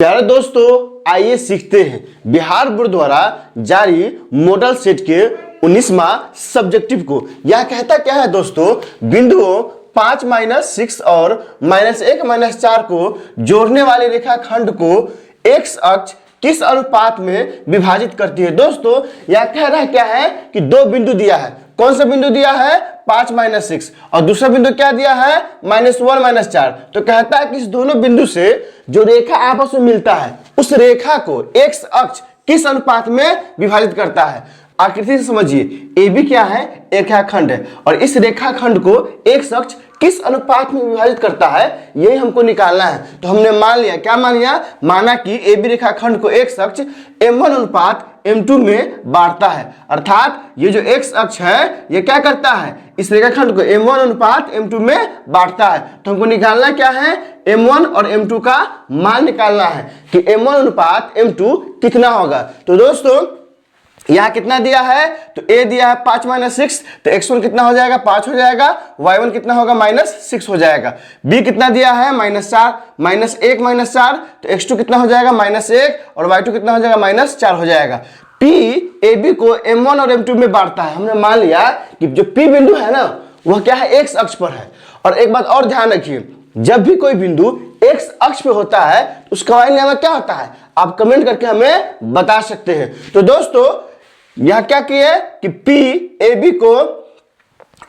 प्यारे दोस्तों, आइए सीखते हैं बिहार बोर्ड द्वारा जारी मॉडल सेट के 19वां सब्जेक्टिव को। यह कहता क्या है दोस्तों, बिंदुओं 5 -6 और -1 -4 को जोड़ने वाले रेखाखंड को एक्स अक्ष किस अनुपात में विभाजित करती है। दोस्तों यह कह रहा है क्या है कि दो बिंदु दिया है। कौन सा बिंदु दिया है? 5 -6 और दूसरा बिंदु क्या दिया है? -1 -4। तो कहता है कि इस दोनों बिंदु से जो रेखा आपस में मिलता है उस रेखा को एक्स अक्ष किस अनुपात में विभाजित करता है। आकृति से समझिए, ए बी क्या है? एक रेखाखंड है और इस रेखाखंड को एक्स अक्ष किस अनुपात में विभाजित करता है यही हमको निकालना है। तो हमने मान लिया, क्या मान लिया? माना कि ए बी रेखाखंड को एक्स अक्ष m1 अनुपात m2 में बांटता है। अर्थात ये जो एक्स अक्ष है ये क्या करता है? इस रेखाखंड को m1 अनुपात m2 में बांटता है। तो हमको निकालना क्या है? m1 और m2 का मान निकालना है कि m1 अनुपात m2 कितना होगा। तो दोस्तों यहाँ कितना दिया है? तो a दिया है 5 -6, तो x1 कितना हो जाएगा? 5 हो जाएगा। y1 कितना होगा? -6 हो जाएगा। b कितना दिया है? -4, -1 -4, तो x2 कितना हो जाएगा? -1 और y2 कितना हो जाएगा? -4 हो जाएगा। p ab को m1 और m2 में बांटता है। हमने मान लिया कि जो p बिंदु है ना वह क्या है? x अक्ष पर है। और एक बात और ध्यान रखिए, जब भी कोई बिंदु x अक्ष पे होता है तो उसका वाई नियामक क्या होता है? आप कमेंट करके हमें बता सकते हैं। तो दोस्तों यह क्या किया कि P AB को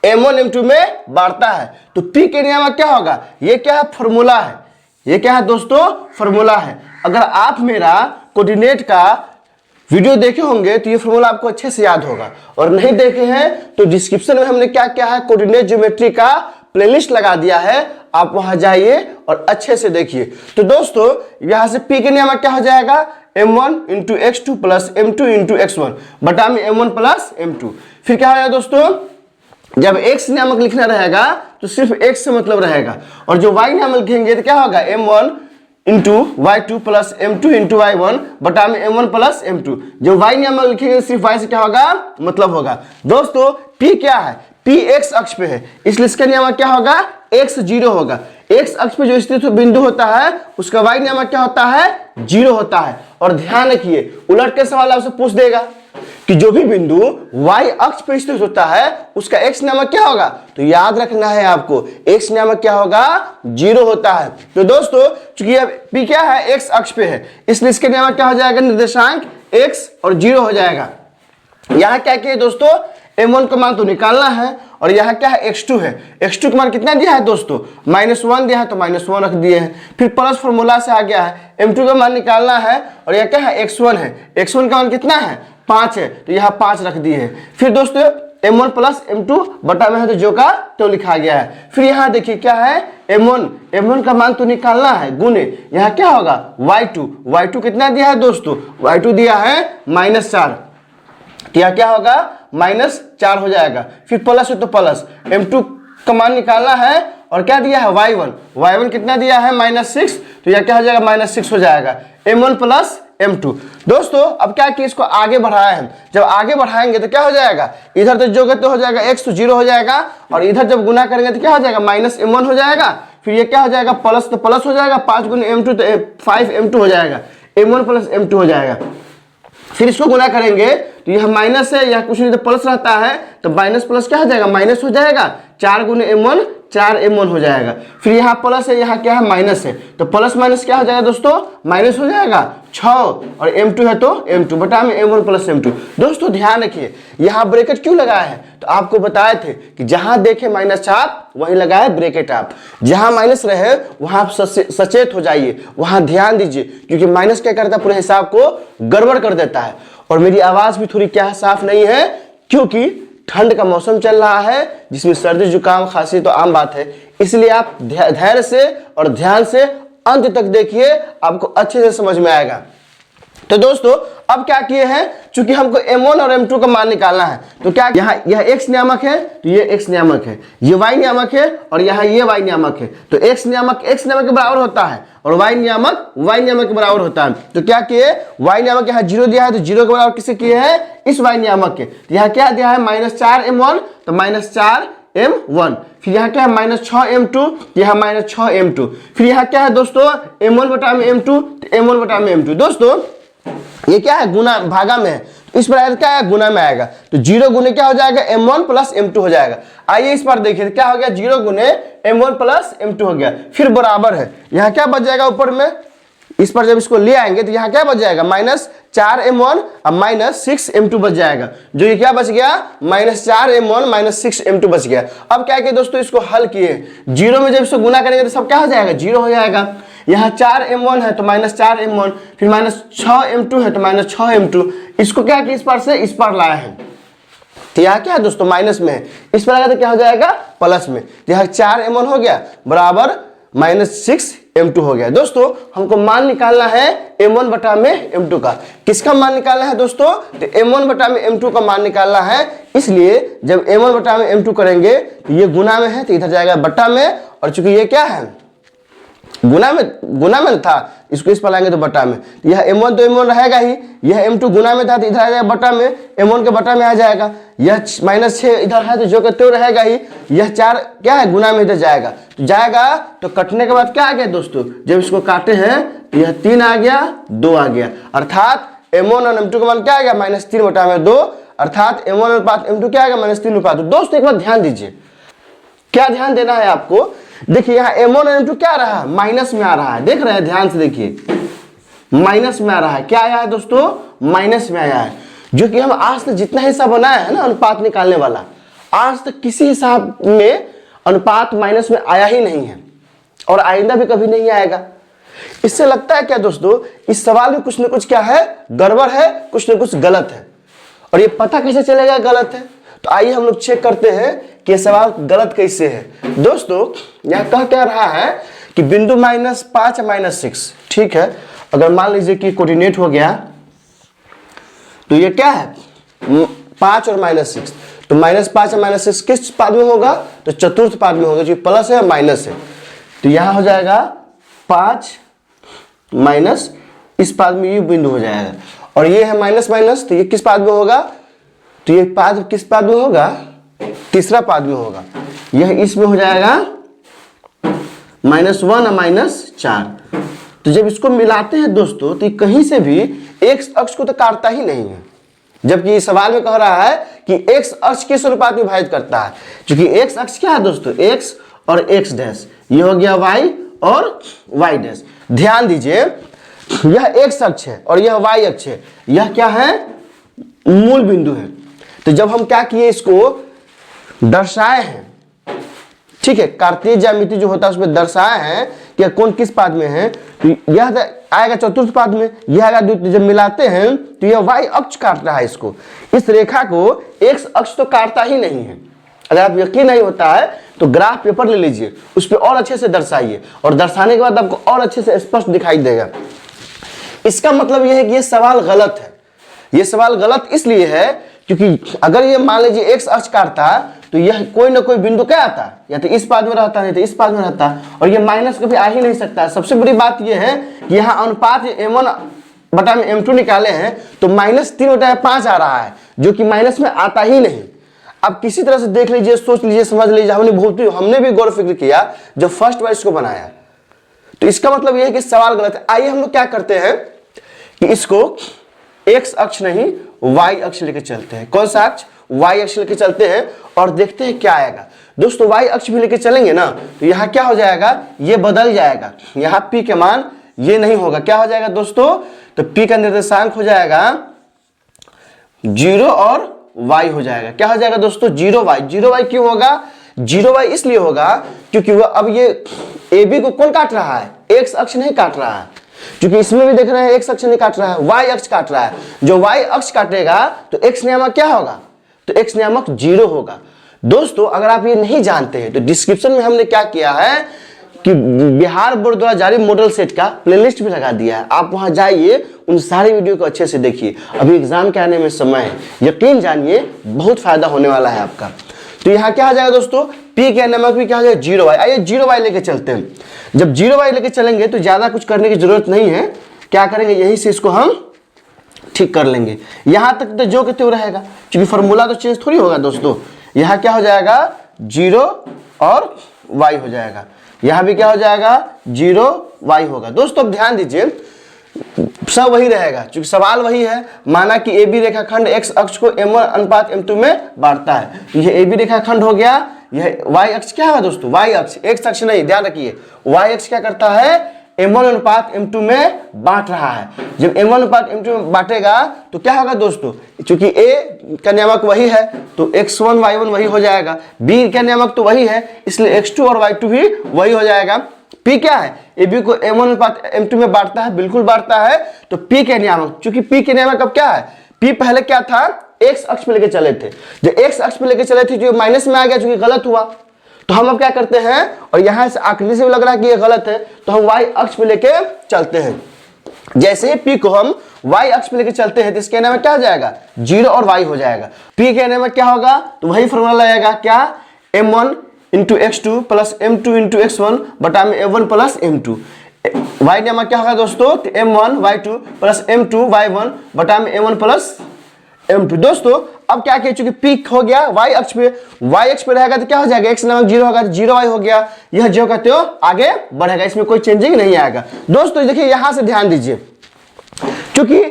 M1 M2 में बांटता है। तो P के नियामक क्या होगा? ये क्या है? फॉर्मूला है। ये क्या है दोस्तों? फॉर्मूला है। अगर आप मेरा कोऑर्डिनेट का वीडियो देखे होंगे तो ये फॉर्मूला आपको अच्छे से याद होगा, और नहीं देखे हैं तो डिस्क्रिप्शन में हमने क्या क्या है कोऑर्डिनेट ज्योमेट्री का प्लेलिस्ट लगा दिया है, आप वहां जाइए और अच्छे से देखिए। तो दोस्तों यहां से P के नियामक क्या हो जाएगा? m1 × x2 + m2 × x1 बटा में m1 + m2। फिर क्या होगा दोस्तों? जब x नियामक लिखना रहेगा तो सिर्फ x से मतलब रहेगा, और जो y नियामक लिखेंगे तो क्या होगा? m1 × y2 + m2 × y1 बटा में m1 + m2। जो y नियामक लिखेंगे सिर्फ y से क्या होगा? मतलब होगा। दोस्तों p क्या है? p x अक्ष पे है, इसलिए इसका नियामक क्या होगा? x 0 होगा। x अक्ष पे जो स्थित बिंदु होता है उसका y नियामक क्या होता है? 0 होता है। और ध्यान रखिए, उलट के सवाल आपसे पूछ देगा कि जो भी बिंदु y अक्ष पे स्थित होता है उसका x नियामक क्या होगा? तो याद रखना है आपको, x नियामक क्या होगा? 0 होता है। तो दोस्तों चूंकि अब p क्या है? x अक्ष पे है, इसलिए इसका नियामक क्या हो जाएगा? निर्देशांक x और 0 हो जाएगा। यहाँ क्या किया दोस्तों? m1 का मान तो निकालना है, और यहाँ क्या है? x2 है। x2 का मान कितना दिया है दोस्तों? -1 दिया है तो -1 रख दिए हैं। फिर प्लस फॉर्मूला से आ गया है, m2 का मान निकालना है, और यह क्या है? x1 है। x1 का मान कितना है? 5 है, तो यहाँ 5 रख दिए हैं। फिर दोस्तों m1 + m2 बटा में है तो जो का तो लिखा गया है। फिर यहाँ देखिए क्या है? m1 का मान तो निकालना है, गुने यहाँ क्या होगा? y2 कितना दिया है दोस्तों? y2 दिया है -4, तो यह क्या होगा? -4 हो जाएगा। फिर प्लस है तो प्लस, m2 का मान निकालना है, और क्या दिया है? y1 कितना दिया है? -6, तो यह क्या हो जाएगा? -6 हो जाएगा। m1 + m2। दोस्तों अब क्या कि इसको आगे बढ़ाया है, जब आगे बढ़ाएंगे तो क्या हो जाएगा? इधर तो जोगे तो हो जाएगा x तो 0 हो जाएगा, और इधर जब गुना करेंगे तो क्या हो जाएगा? -m1 हो जाएगा। फिर ये क्या हो जाएगा? प्लस तो प्लस हो जाएगा, 5 × m2 तो 5 m2 हो जाएगा, m1 + m2 हो जाएगा। फिर इसको गुना करेंगे तो यह माइनस है, यह कुछ नहीं तो प्लस रहता है, तो माइनस प्लस क्या हो जाएगा? माइनस हो जाएगा। 4 × m1 4m1 हो जाएगा। फिर यहाँ प्लस है, यहाँ क्या है? माइनस है, तो प्लस माइनस क्या हो जाएगा दोस्तों? माइनस हो जाएगा। 6 और m2 है तो m2 बटा में m1 + m2। दोस्तों ध्यान रखिए, यहाँ ब्रैकेट क्यों लगाया है? तो आपको बताए थे कि जहां देखे माइनस छाप वहीं लगाए ब्रैकेट। आप जहां माइनस रहे वहां आप सचेत हो जाइए, वहां ध्यान दीजिए, क्योंकि माइनस क्या करता है? पूरे हिसाब को गड़बड़ कर देता है। और मेरी आवाज भी थोड़ी क्या साफ नहीं है, क्योंकि ठंड का मौसम चल रहा है जिसमें सर्दी जुकाम खांसी तो आम बात है। इसलिए आप धैर्य से और ध्यान से अंत तक देखिए, आपको अच्छे से समझ में आएगा। तो दोस्तों अब क्या किए हैं, चूंकि हमको m1 और m2 का मान निकालना है, तो क्या यहाँ यह x नियामक है तो ये x नियामक है, ये y नियामक है और यहाँ ये y नियामक है। तो x नियामक के बराबर होता है और y नियामक के बराबर होता है। तो क्या किए? y नियामक यहाँ 0 दिया है तो 0 के बराबर किसे किए हैं? इस y नियामक के। तो यहाँ क्या दिया है? -4m1, तो -4 m1, फिर यहाँ क्या है -6m2, यहाँ -6m2, फिर यहाँ क्या है दोस्तों m1 बटा में m2, m1 बटा में m2। दोस्तों ये क्या है गुना भागा में है, तो इस पर क्या है गुना में आएगा, तो 0 गुने क्या हो जाएगा m1 प्लस m2 हो जाएगा। आइए इस पर देखिए क्या हो गया, 0 गुने m1 प्लस m2 हो गया, फिर बराबर है, यहाँ क्या बच जाएगा ऊपर में, इस पर जब इसको ले आएंगे तो यहाँ क्या बच जाएगा -4m1 और -6m2 बच जाएगा, जो ये क्या बच गया -4m1 -6m2 बच गया। अब क्या किया दोस्तों, इसको हल किए, 0 में जब इसको गुना करेंगे तो सब क्या हो जाएगा 0 हो जाएगा। यहाँ 4m1 है तो -4m1, फिर -6m2 है तो -6m2, इसको क्या किया इस पार से इस पार लाया है, तो यहाँ क्या है दोस्तों माइनस में है, इस पर आएगा तो क्या हो जाएगा प्लस में, तो यहाँ 4m1 हो गया बराबर -6m2 हो गया। दोस्तों हमको मान निकालना है m1 बटा में m2 का, किसका मान निकालना है दोस्तों, तो m1 बटा में m2 का मान निकालना है, इसलिए जब m1 बटा में m2 करेंगे तो ये गुना में है तो इधर जाएगा बटा में, और चूंकि ये क्या है गुना में था, इसको इस पर लाएंगे तो बटा में, तो यह m1 तो m1 रहेगा ही, यह m2 गुना में था तो इधर आ जाएगा बटा में, m1 के बटा में आ जाएगा, यह -6 इधर है तो जो कहते हो रहेगा ही, यह 4 क्या है गुना में इधर जाएगा, तो जाएगा तो कटने के बाद क्या आ गया दोस्तों, जब इसको काटे हैं तो यह 3 आ गया 2 आ गया, अर्थात m1 और m2 का मान क्या आ गया -3 बटा में 2, अर्थात m1 अनुपात m2 क्या आ गया -3 अनुपात 2। दोस्तों एक बार ध्यान दीजिए, क्या ध्यान देना है आपको, देखिए यहाँ m1 और m2 क्या रहा है माइनस में आ रहा है, देख रहे हैं ध्यान से देखिए माइनस में आ रहा है, क्या आया है दोस्तों माइनस में आया है, जो कि हम आज तक जितना हिसाब बनाया है ना अनुपात निकालने वाला, आज तक किसी हिसाब में अनुपात माइनस में आया ही नहीं है और आइंदा भी कभी नहीं आएगा। इससे लगता है क्या दोस्तों इस सवाल में कुछ न कुछ क्या है गड़बड़ है, कुछ न कुछ गलत है, और ये पता कैसे चलेगा गलत है, तो आइए हम लोग चेक करते हैं कि सवाल गलत कैसे है। दोस्तों यहाँ कह क्या रहा है कि बिंदु -5 -6, ठीक है, अगर मान लीजिए कि कोऑर्डिनेट हो गया तो ये क्या है 5 और -6, तो -5 और -6 किस पाद में होगा, तो चतुर्थ पाद में होगा, जो प्लस है माइनस है, तो यहाँ हो जाएगा 5 माइनस, इस पाद में ये बिंदु हो जाएगा, और ये है माइनस माइनस, तो ये किस पाद में होगा, तो ये पाद किस पाद में होगा, तीसरा पाद में होगा, यह इसमें हो जाएगा -1 और -4। तो जब इसको मिलाते हैं दोस्तों तो कहीं से भी x अक्ष को तो काटता ही नहीं है, जबकि इस सवाल में कह रहा है कि x अक्ष किस अनुपात में विभाजित करता है, क्योंकि x अक्ष क्या है दोस्तों x और x डैश, ये हो गया y और y डैश। ध्यान दीजिए यह x अक्ष है और यह y अक्ष है, यह क्या है मूल बिंदु है, तो जब हम क्या किए इसको दर्शाए हैं, ठीक है, कार्तीय ज्यामिति जो होता है उसमें दर्शाए हैं कि कौन किस पाद में है, तो यह आएगा चतुर्थ पाद में, यह आएगा द्वितीय, जब मिलाते हैं तो यह y अक्ष काट रहा है इसको, इस रेखा को x अक्ष तो काटता ही नहीं है। अगर आप यकीन नहीं होता है तो ग्राफ पेपर ले लीजिए, उस पर और अच्छे से दर्शाइए, और दर्शाने के बाद आपको और अच्छे से स्पष्ट दिखाई देगा। इसका मतलब यह है कि यह सवाल गलत है, यह सवाल गलत इसलिए है क्योंकि अगर ये मान लीजिए x अक्ष काटता तो यह कोई ना कोई बिंदु क्या आता, या तो इस पाद में रहता नहीं तो इस पाद में रहता, और ये माइनस कभी आ ही नहीं सकता। सबसे बड़ी बात यह है कि यहाँ अनुपात m1 बटा में m2 निकाले हैं तो -3 बटा 5 आ रहा है, जो कि माइनस में आता ही नहीं। अब किसी तरह से देख लीजिए, सोच लीजिए, समझ लीजिए, हमने भी गौर फिक्र किया जब फर्स्ट बार इसको बनाया, तो इसका मतलब यह है कि सवाल गलत है। आइए हम लोग क्या करते हैं कि इसको x अक्ष नहीं y अक्ष लेके चलते हैं। कौन सा अक्ष, y अक्ष लेके चलते हैं और देखते हैं क्या आएगा। दोस्तों y अक्ष भी लेके चलेंगे ना तो यहाँ क्या हो जाएगा, ये बदल जाएगा, यहाँ p के मान ये नहीं होगा, क्या हो जाएगा दोस्तों, तो p का निर्देशांक हो जाएगा 0 और y हो जाएगा। क्या हो जाएगा दोस्तों 0y। 0y क्यों होगा, 0y इसलिए होगा क्योंकि वह अब ये AB को कौन काट रहा है, x अक्ष नहीं काट रहा है, क्योंकि इसमें भी देख रहे हैं x अक्ष नहीं काट रहा है, y अक्ष काट रहा है। जो y अक्ष काटेगा तो x नियामक क्या होगा, तो x नियामक 0 होगा। दोस्तों अगर आप ये नहीं जानते हैं तो डिस्क्रिप्शन में हमने क्या किया है कि बिहार बोर्ड द्वारा जारी मॉडल सेट का प्लेलिस्ट भी लगा दिया है, आप वहां जाइए, उन सारे वीडियो को अच्छे से देखिए। अभी एग्जाम के आने में समय है, यकीन जानिए बहुत फायदा होने वाला है आपका। तो यहाँ क्या आ जाएगा दोस्तों, p के नमक भी क्या हो जाएगा 0y। आइए 0y लेके चलते हैं। जब 0y लेके चलेंगे तो ज्यादा कुछ करने की जरूरत नहीं है, क्या करेंगे यहीं से इसको हम ठीक कर लेंगे। यहां तक तो जो कहते हुए रहेगा, क्योंकि फॉर्मूला तो चेंज थोड़ी होगा दोस्तों। यहाँ क्या हो जाएगा 0 और y हो जाएगा, यहाँ भी क्या हो जाएगा 0 y होगा। दोस्तों अब ध्यान दीजिए, सब वही रहेगा क्योंकि सवाल वही है। माना कि ए बी रेखाखंड x अक्ष को m1 अनुपात m2 में बांटता है, तो यह ए बी रेखाखंड हो गया। यह y अक्ष क्या है दोस्तों, y अक्ष, x अक्ष नहीं, ध्यान रखिए y अक्ष क्या करता है m1 अनुपात m2 में बांट रहा है। जब m1 अनुपात m2 में बांटेगा तो क्या होगा दोस्तों, क्योंकि a का नियामक वही है तो x1 y1 वही हो जाएगा, b का नियामक तो वही है इसलिए x2 और y2 भी वही हो जाएगा। p क्या है, ab को m1 अनुपात m2 में बांटता है, बिल्कुल बांटता है, तो p के नियामक, क्योंकि p के नियामक अब क्या है, p पहले क्या था x अक्ष पे लेके चले थे, जब x अक्ष पे लेके चले थे जो माइनस में आ गया जो कि गलत हुआ, तो हम अब क्या करते हैं, और यहां से आकृति से भी लग रहा है कि ये गलत है, तो हम y अक्ष पे लेके चलते हैं। जैसे ही p को हम y अक्ष पे लेके चलते हैं तो इसके नाम में क्या हो जाएगा 0 और y हो जाएगा। p के नाम में क्या होगा, तो वही फॉर्मूला लगेगा क्या, m1 into x2 plus m2 into x1 बटा में m1 प्लस m2। y नाम क्या होगा दोस्तों, तो m1 y2 plus m2 y1 बटा में m1 प्लस m2। दोस्तों अब क्या किया, चूंकि पीक हो गया y अक्ष पे रहेगा तो क्या हो जाएगा, x नामक 0 होगा तो 0y हो गया, यह जो कहते हो आगे बढ़ेगा, इसमें कोई चेंजिंग नहीं आएगा। दोस्तों देखिए यहां से ध्यान दीजिए, क्योंकि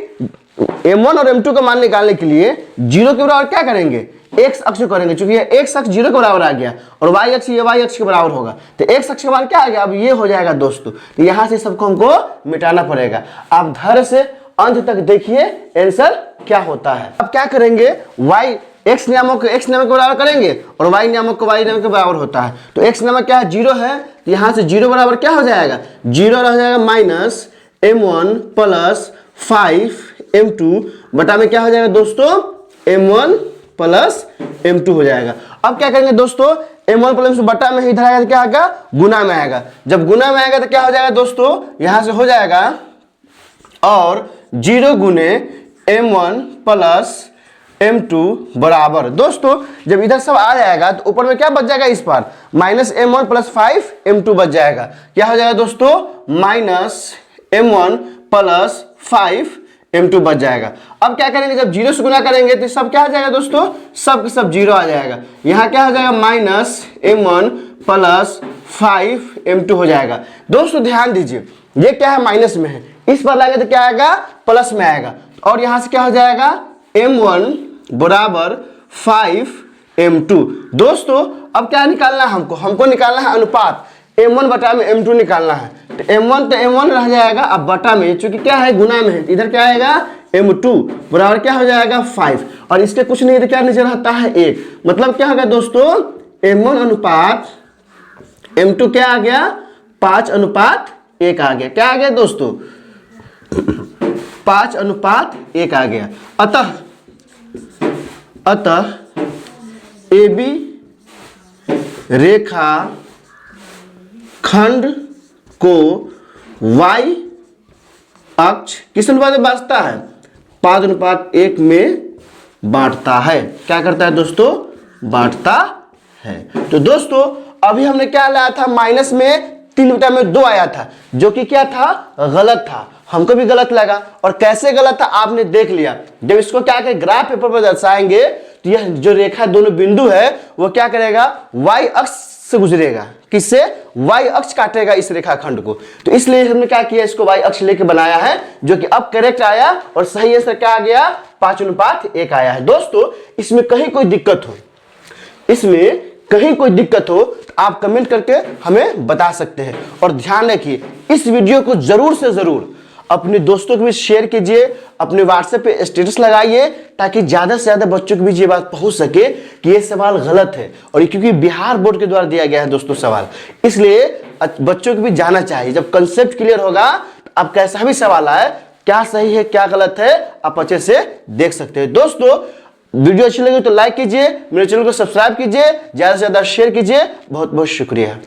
m1 और m2 का मान निकालने के लिए 0 के बराबर क्या करेंगे, x अक्ष को करेंगे, क्योंकि ये x अक्ष 0 के बराबर आ गया और y अक्ष ये y अक्ष के बराबर होगा, तो x अक्ष का मान क्या आ गया, अब ये हो जाएगा दोस्तों। तो यहां से सबको हमको मिटाना पड़ेगा। आप धैर्य से अंत तक देखिए आंसर क्या होता है। अब क्या करेंगे, y x नियामक को x नियामक के बराबर करेंगे और y नियामक को y नियामक के बराबर होता है, तो x नियामक क्या है 0 है, तो यहाँ से 0 बराबर क्या हो जाएगा, 0 रह जाएगा माइनस m1 प्लस 5m2 बटा में क्या हो जाएगा दोस्तों m1 प्लस m2 हो जाएगा। अब क्या करेंगे दोस्तों, m1 प्लस बटा में इधर आएगा तो क्या आएगा, गुना में आएगा, जब गुना में आएगा तो क्या हो जाएगा दोस्तों, यहाँ से हो जाएगा और 0 गुने m1 प्लस m2 बराबर, दोस्तों जब इधर सब आ जाएगा तो ऊपर में क्या बच जाएगा, इस पर माइनस m1 प्लस 5m2 बच जाएगा, क्या हो जाएगा दोस्तों माइनस m1 प्लस 5m2 बच जाएगा। अब क्या करेंगे, जब 0 से गुना करेंगे तो सब क्या आ जाएगा दोस्तों, सब के सब 0 आ जाएगा, यहाँ क्या हो जाएगा माइनस m1 प्लस 5m2 हो जाएगा। दोस्तों ध्यान दीजिए ये क्या है, माइनस में है, इस पर लाएंगे तो क्या आएगा, प्लस में आएगा, और यहां से क्या हो जाएगा m1 बराबर 5m2। दोस्तों अब क्या निकालना है हमको निकालना है अनुपात, m1 बटा में m2 निकालना है, तो m1 रह जाएगा, अब बटा में चूंकि क्या है गुना में है, इधर क्या आएगा m2 बराबर क्या हो जाएगा 5, और इसके कुछ नहीं तो क्या नीचे रहता है 1, मतलब क्या होगा दोस्तों m1 अनुपात m2 क्या आ गया 5:1 आ गया, क्या आ गया दोस्तों 5:1 आ गया। अतः AB रेखा खंड को y अक्ष किस अनुपात में बांटता है, 5:1 में बांटता है। क्या करता है दोस्तों, बांटता है। तो दोस्तों अभी हमने क्या लाया था, माइनस में 3/2 आया था जो कि क्या था, गलत था, हमको भी गलत लगा, और कैसे गलत था आपने देख लिया। जब इसको क्या करें ग्राफ पेपर पर दर्शाएंगे तो यह जो रेखा दोनों बिंदु है वो क्या करेगा, y अक्ष से गुजरेगा, किससे, y अक्ष काटेगा इस रेखाखंड को, तो इसलिए हमने क्या किया, इसको y अक्ष लेके बनाया है, जो कि अब करेक्ट आया और सही आंसर क्या आ गया 5:1 आया है। दोस्तों इसमें कहीं कोई दिक्कत हो तो आप कमेंट करके हमें बता सकते हैं, और ध्यान रखिए इस वीडियो को जरूर से जरूर अपने दोस्तों के बीच शेयर कीजिए, अपने व्हाट्सएप पे स्टेटस लगाइए, ताकि ज्यादा से ज्यादा बच्चों के बीच ये बात पहुंच सके कि ये सवाल गलत है, और क्योंकि बिहार बोर्ड के द्वारा दिया गया है दोस्तों सवाल, इसलिए बच्चों को भी जाना चाहिए। जब कंसेप्ट क्लियर होगा तो आप कैसा भी सवाल आए, क्या सही है क्या गलत है, आप अच्छे से देख सकते हैं। दोस्तों वीडियो अच्छी लगी तो लाइक कीजिए, मेरे चैनल को सब्सक्राइब कीजिए, ज्यादा से ज्यादा शेयर कीजिए। बहुत बहुत शुक्रिया।